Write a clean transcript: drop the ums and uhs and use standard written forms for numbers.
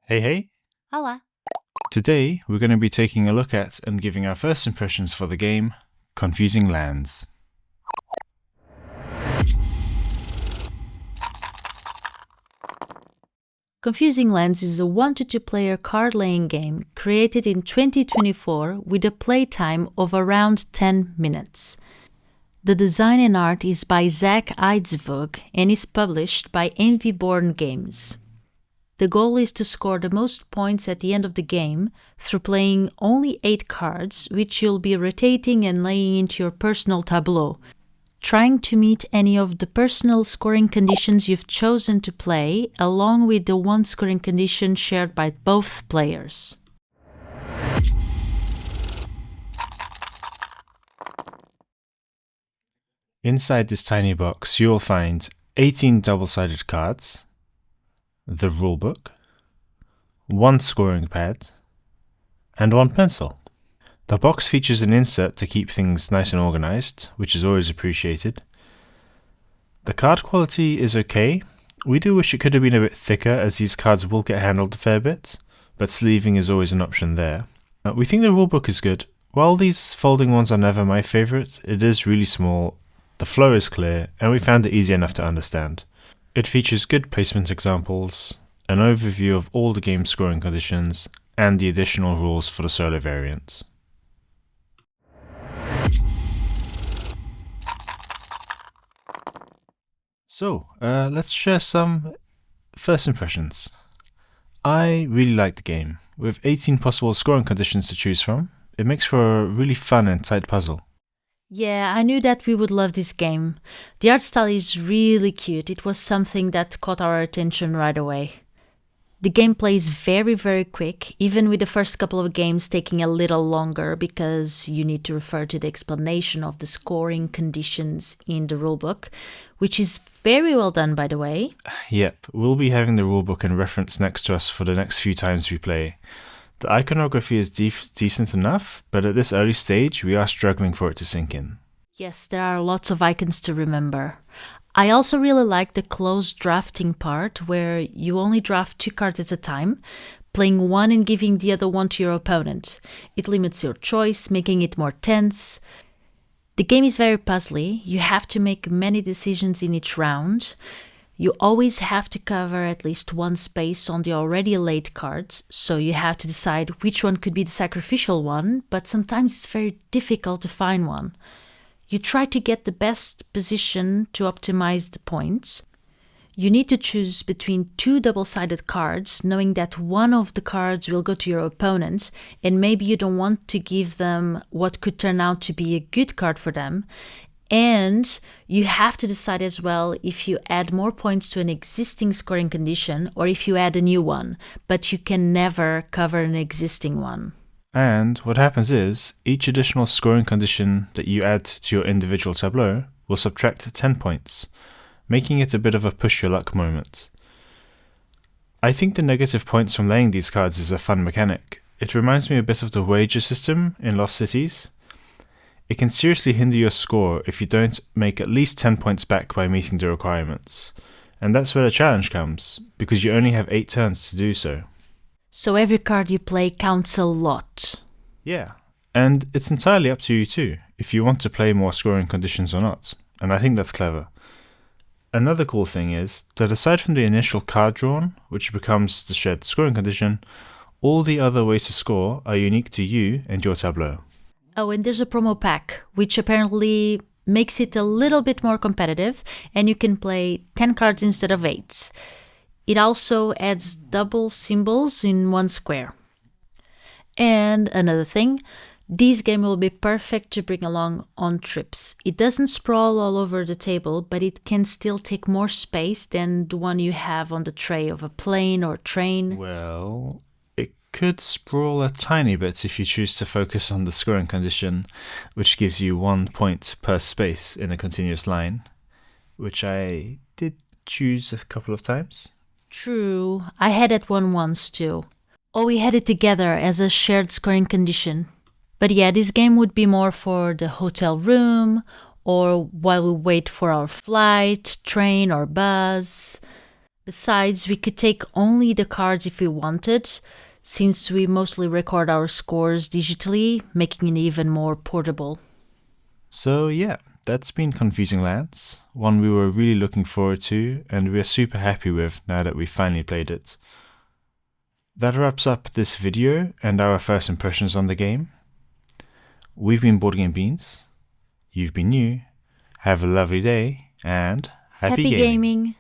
Hey, hey! Olá! Today we're going to be taking a look at and giving our first impressions for the game, Confusing Lands. Confusing Lands is a 1 to 2 player card laying game created in 2024 with a playtime of around 10 minutes. The design and art is by Zak Eidsvoog and is published by Envy-Born Games. The goal is to score the most points at the end of the game through playing only 8 cards, which you'll be rotating and laying into your personal tableau, trying to meet any of the personal scoring conditions you've chosen to play, along with the one scoring condition shared by both players. Inside this tiny box you will find 18 double-sided cards, the rulebook, 1 scoring pad, and 1 pencil. The box features an insert to keep things nice and organized, which is always appreciated. The card quality is okay. We do wish it could have been a bit thicker, as these cards will get handled a fair bit, but sleeving is always an option there. We think the rulebook is good. While these folding ones are never my favourite, it is really small, the flow is clear, and we found it easy enough to understand. It features good placement examples, an overview of all the game's scoring conditions, and the additional rules for the solo variant. So, let's share some first impressions. I really like the game. With 18 possible scoring conditions to choose from, it makes for a really fun and tight puzzle. Yeah, I knew that we would love this game. The art style is really cute. It was something that caught our attention right away. The gameplay is very quick, even with the first couple of games taking a little longer because you need to refer to the explanation of the scoring conditions in the rulebook, which is very well done, by the way. Yep, we'll be having the rulebook and reference next to us for the next few times we play. The iconography is decent enough, but at this early stage we are struggling for it to sink in. Yes, there are lots of icons to remember. I also really like the close drafting part, where you only draft 2 cards at a time, playing one and giving the other one to your opponent. It limits your choice, making it more tense. The game is very puzzly. You have to make many decisions in each round. You always have to cover at least one space on the already laid cards, so you have to decide which one could be the sacrificial one, but sometimes it's very difficult to find one. You try to get the best position to optimize the points. You need to choose between 2 double-sided cards, knowing that one of the cards will go to your opponent, and maybe you don't want to give them what could turn out to be a good card for them. And you have to decide as well if you add more points to an existing scoring condition or if you add a new one, but you can never cover an existing one. And what happens is, each additional scoring condition that you add to your individual tableau will subtract 10 points, making it a bit of a push your luck moment. I think the negative points from laying these cards is a fun mechanic. It reminds me a bit of the wager system in Lost Cities. It can seriously hinder your score if you don't make at least 10 points back by meeting the requirements. And that's where the challenge comes, because you only have 8 turns to do so. So every card you play counts a lot. Yeah, and it's entirely up to you too, if you want to play more scoring conditions or not, and I think that's clever. Another cool thing is that aside from the initial card drawn, which becomes the shared scoring condition, all the other ways to score are unique to you and your tableau. Oh, and there's a promo pack, which apparently makes it a little bit more competitive, and you can play 10 cards instead of 8. It also adds double symbols in one square. And another thing, this game will be perfect to bring along on trips. It doesn't sprawl all over the table, but it can still take more space than the one you have on the tray of a plane or train. Well, it could sprawl a tiny bit if you choose to focus on the scoring condition, which gives you 1 point per space in a continuous line, which I did choose a couple of times. True, I had that one once too. Or we had it together as a shared scoring condition. But yeah, this game would be more for the hotel room, or while we wait for our flight, train or bus. Besides, we could take only the cards if we wanted, since we mostly record our scores digitally, making it even more portable. So yeah, that's been Confusing Lands, one we were really looking forward to and we're super happy with now that we finally played it. That wraps up this video and our first impressions on the game. We've been Board Game Beans. You've been new. Have a lovely day and happy gaming.